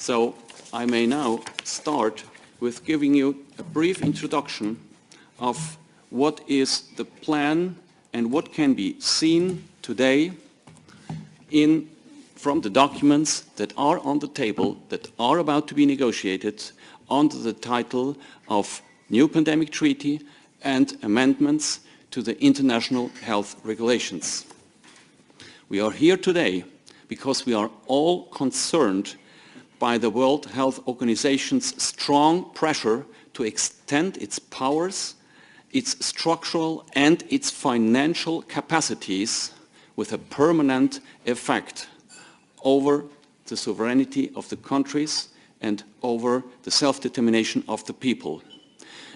So I may now start with giving you a brief introduction of what is the plan and what can be seen today from the documents that are on the table, that are about to be negotiated under the title of New Pandemic Treaty and amendments to the international health regulations. We are here today because we are all concerned by the World Health Organization's strong pressure to extend its powers, its structural and its financial capacities with a permanent effect over the sovereignty of the countries and over the self-determination of the people.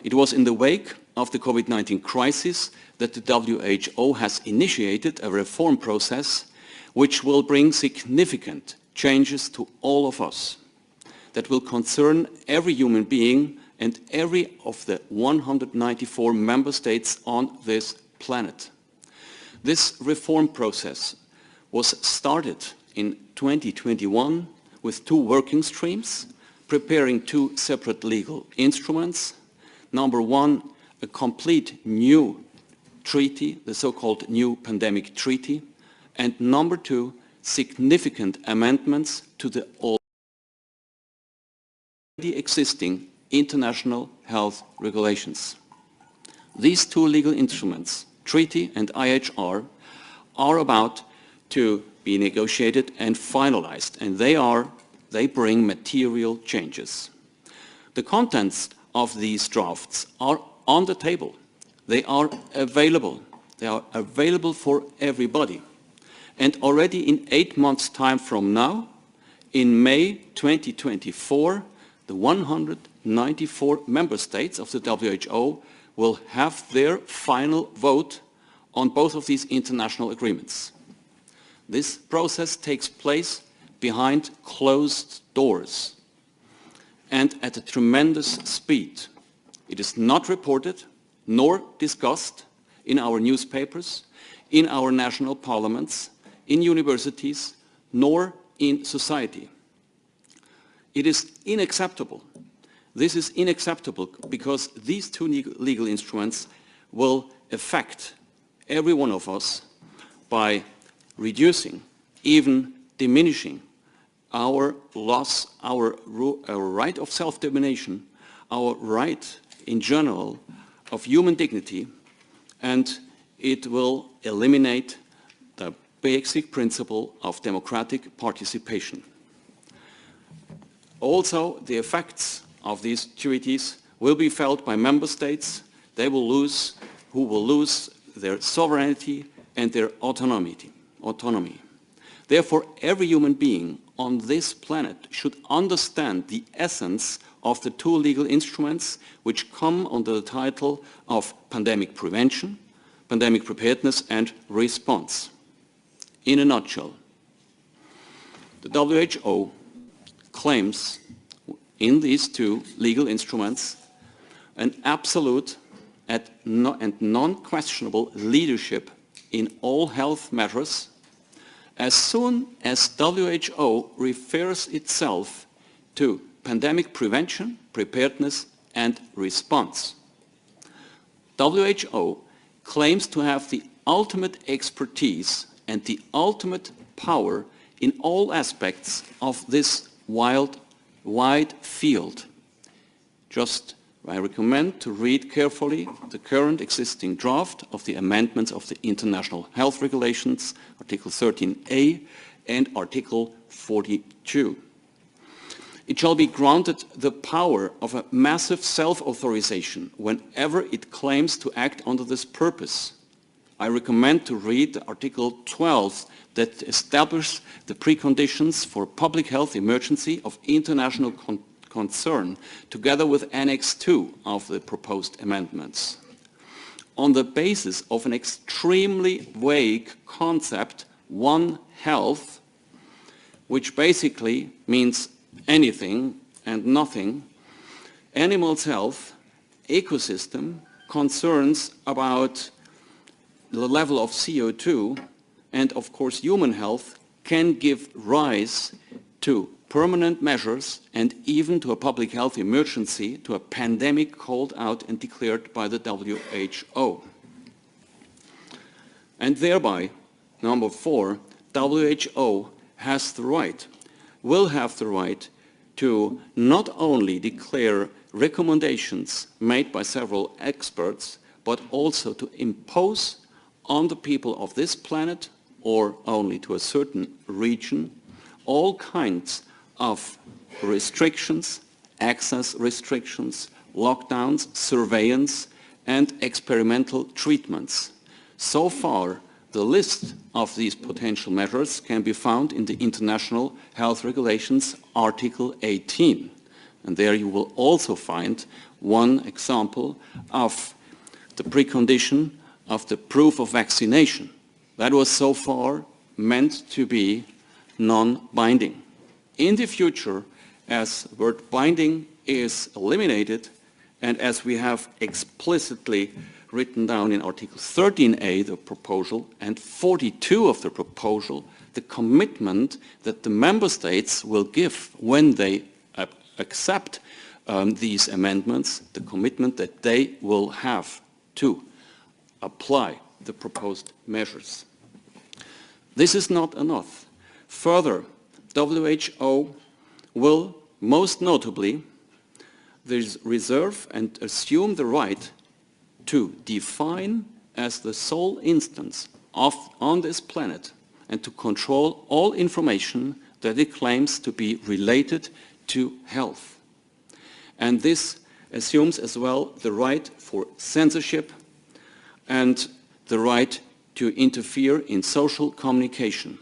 It was in the wake of the COVID-19 crisis that the WHO has initiated a reform process which will bring significant changes to all of us, that will concern every human being and every of the 194 member states on this planet. This reform process was started in 2021 with two working streams, preparing two separate legal instruments. Number one, a complete new treaty, the so-called New Pandemic Treaty, and number two, significant amendments to the already existing international health regulations. These two legal instruments, treaty and IHR, are about to be negotiated and finalized, and they bring material changes. The contents of these drafts are on the table. They are available. They are available for everybody. And already in 8 months' time from now, in May 2024, the 194 member states of the WHO will have their final vote on both of these international agreements. This process takes place behind closed doors and at a tremendous speed. It is not reported nor discussed in our newspapers, in our national parliaments, in universities, nor in society. It is unacceptable. This is unacceptable because these two legal instruments will affect every one of us by reducing, even diminishing our loss, our right of self-determination, our right in general of human dignity, and it will eliminate the basic principle of democratic participation. Also, the effects of these treaties will be felt by member states. They will lose, who will lose their sovereignty and their autonomy. Therefore, every human being on this planet should understand the essence of the two legal instruments which come under the title of pandemic prevention, pandemic preparedness and response. In a nutshell, the WHO claims in these two legal instruments an absolute and non-questionable leadership in all health matters as soon as WHO refers itself to pandemic prevention, preparedness and response. WHO claims to have the ultimate expertise and the ultimate power in all aspects of this wide field. I recommend to read carefully the current existing draft of the amendments of the International Health Regulations, Article 13a and Article 42. It shall be granted the power of a massive self-authorization whenever it claims to act under this purpose. I recommend to read Article 12 that establishes the preconditions for public health emergency of international concern, together with Annex 2 of the proposed amendments. On the basis of an extremely vague concept, One Health, which basically means anything and nothing, animals' health, ecosystem, concerns about the level of CO2, and of course human health can give rise to permanent measures and even to a public health emergency, to a pandemic called out and declared by the WHO. And thereby, number 4, WHO has the right, will have the right to not only declare recommendations made by several experts, but also to impose on the people of this planet, or only to a certain region, all kinds of restrictions, access restrictions, lockdowns, surveillance, and experimental treatments. So far, the list of these potential measures can be found in the International Health Regulations, Article 18. And there you will also find one example of the precondition of the proof of vaccination. That was so far meant to be non-binding. In the future, as the word binding is eliminated, and as we have explicitly written down in Article 13a, the proposal, and 42 of the proposal, the commitment that the member states will give when they accept these amendments, the commitment that they will have to apply the proposed measures. This is not enough. Further, WHO will most notably reserve and assume the right to define as the sole instance on this planet and to control all information that it claims to be related to health. And this assumes as well the right for censorship and the right to interfere in social communication.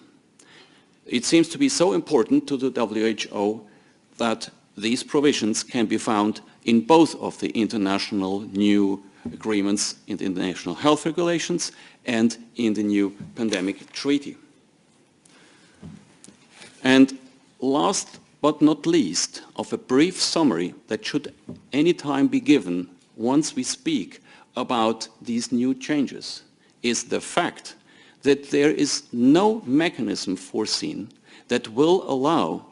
It seems to be so important to the WHO that these provisions can be found in both of the international new agreements in the International Health Regulations and in the new pandemic treaty. And last but not least, of a brief summary that should any time be given once we speak about these new changes, is the fact that there is no mechanism foreseen that will allow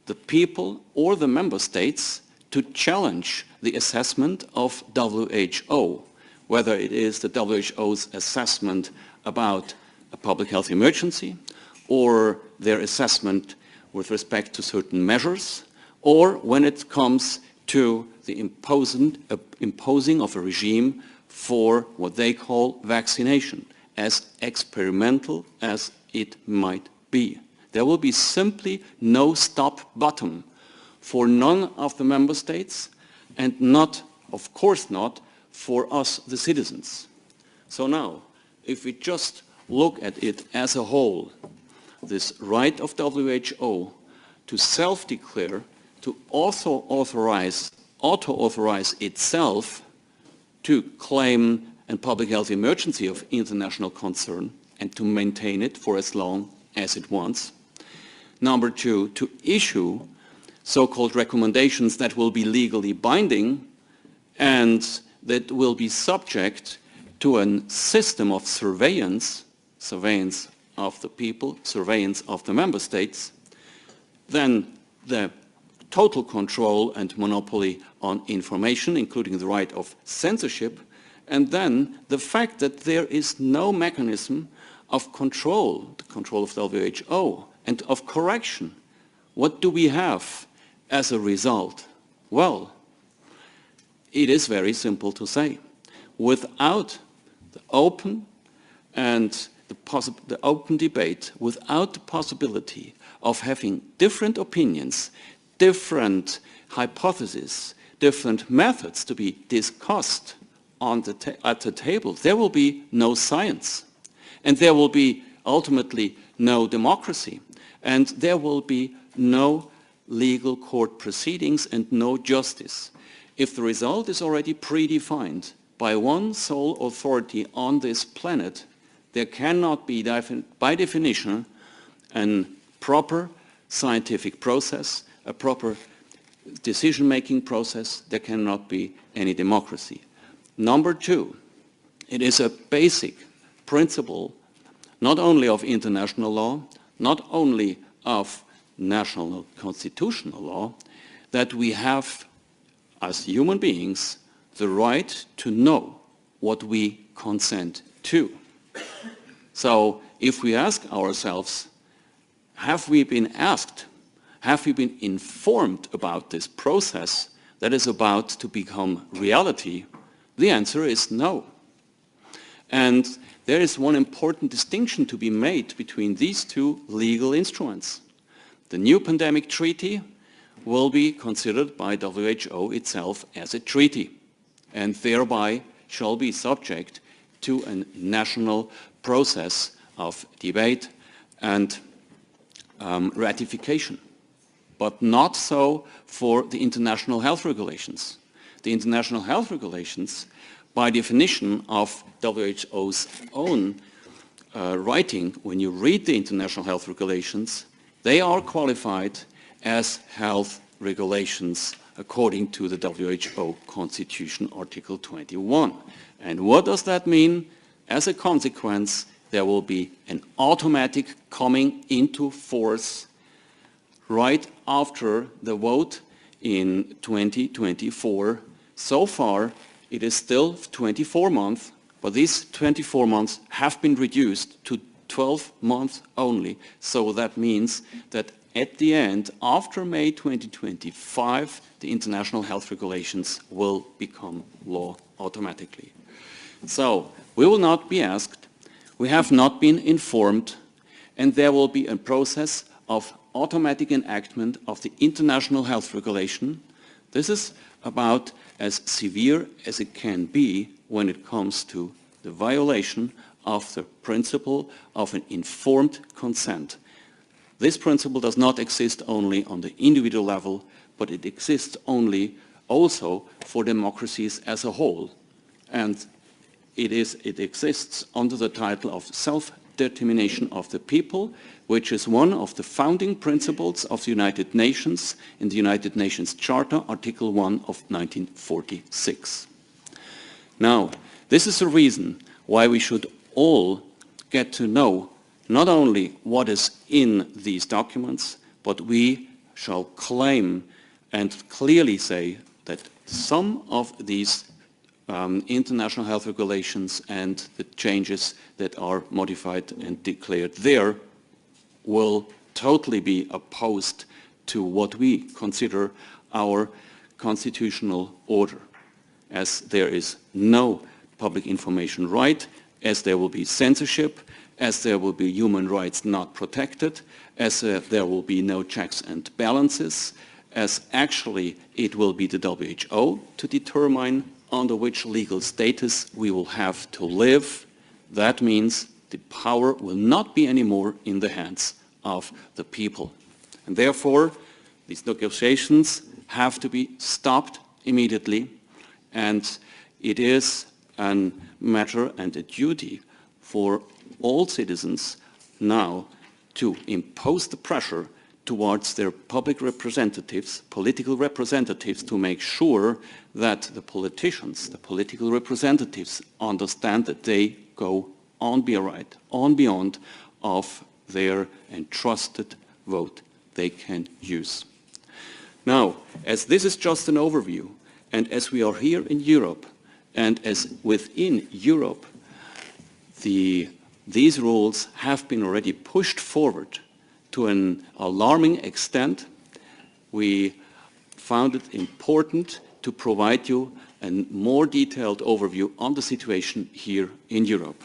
the people or the member states to challenge the assessment of WHO, whether it is the WHO's assessment about a public health emergency, or their assessment with respect to certain measures, or when it comes to the imposing of a regime for what they call vaccination, as experimental as it might be. There will be simply no stop button for none of the member states, and not, of course not, for us, the citizens. So now, if we just look at it as a whole, this right of WHO to self-declare, to also auto-authorize itself to claim a public health emergency of international concern and to maintain it for as long as it wants. Number 2, to issue so-called recommendations that will be legally binding and that will be subject to a system of surveillance of the people, surveillance of the member states, then the total control and monopoly on information, including the right of censorship, and then the fact that there is no mechanism of control, the control of WHO, and of correction. What do we have as a result? Well, it is very simple to say. Without the open and the open debate, without the possibility of having different opinions, different hypotheses, different methods to be discussed at the table, there will be no science. And there will be ultimately no democracy. And there will be no legal court proceedings and no justice. If the result is already predefined by one sole authority on this planet, there cannot be, by definition, a proper scientific process, a proper decision-making process. There cannot be any democracy. Number 2, it is a basic principle not only of international law, not only of national constitutional law, that we have, as human beings, the right to know what we consent to. So if we ask ourselves, have we been asked, have we been informed about this process that is about to become reality? The answer is no. And there is one important distinction to be made between these two legal instruments. The new pandemic treaty will be considered by WHO itself as a treaty, and thereby shall be subject to a national process of debate and ratification. But not so for the international health regulations. The international health regulations, by definition of WHO's own writing, when you read the international health regulations, they are qualified as health regulations according to the WHO Constitution, Article 21. And what does that mean? As a consequence, there will be an automatic coming into force right after the vote in 2024. So far, it is still 24 months, but these 24 months have been reduced to 12 months only. So that means that at the end, after May 2025, the international health regulations will become law automatically. So we will not be asked, we have not been informed, and there will be a process of automatic enactment of the international health regulation. This is about as severe as it can be when it comes to the violation of the principle of an informed consent. This principle does not exist only on the individual level, but it exists only also for democracies as a whole. And it exists under the title of self-determination of the people, which is one of the founding principles of the United Nations in the United Nations Charter, Article 1 of 1946. Now, this is a reason why we should all get to know not only what is in these documents, but we shall claim and clearly say that some of these international health regulations and the changes that are modified and declared there will totally be opposed to what we consider our constitutional order, as there is no public information right, as there will be censorship, as there will be human rights not protected, as there will be no checks and balances, as actually it will be the WHO to determine under which legal status we will have to live. That means the power will not be anymore in the hands of the people. And therefore, these negotiations have to be stopped immediately, and it is a matter and a duty for all citizens now to impose the pressure towards their public representatives, political representatives, to make sure that the politicians, the political representatives, understand that they go on beyond of their entrusted vote they can use. Now, as this is just an overview, and as we are here in Europe, and as within Europe, these rules have been already pushed forward to an alarming extent, we found it important to provide you a more detailed overview on the situation here in Europe.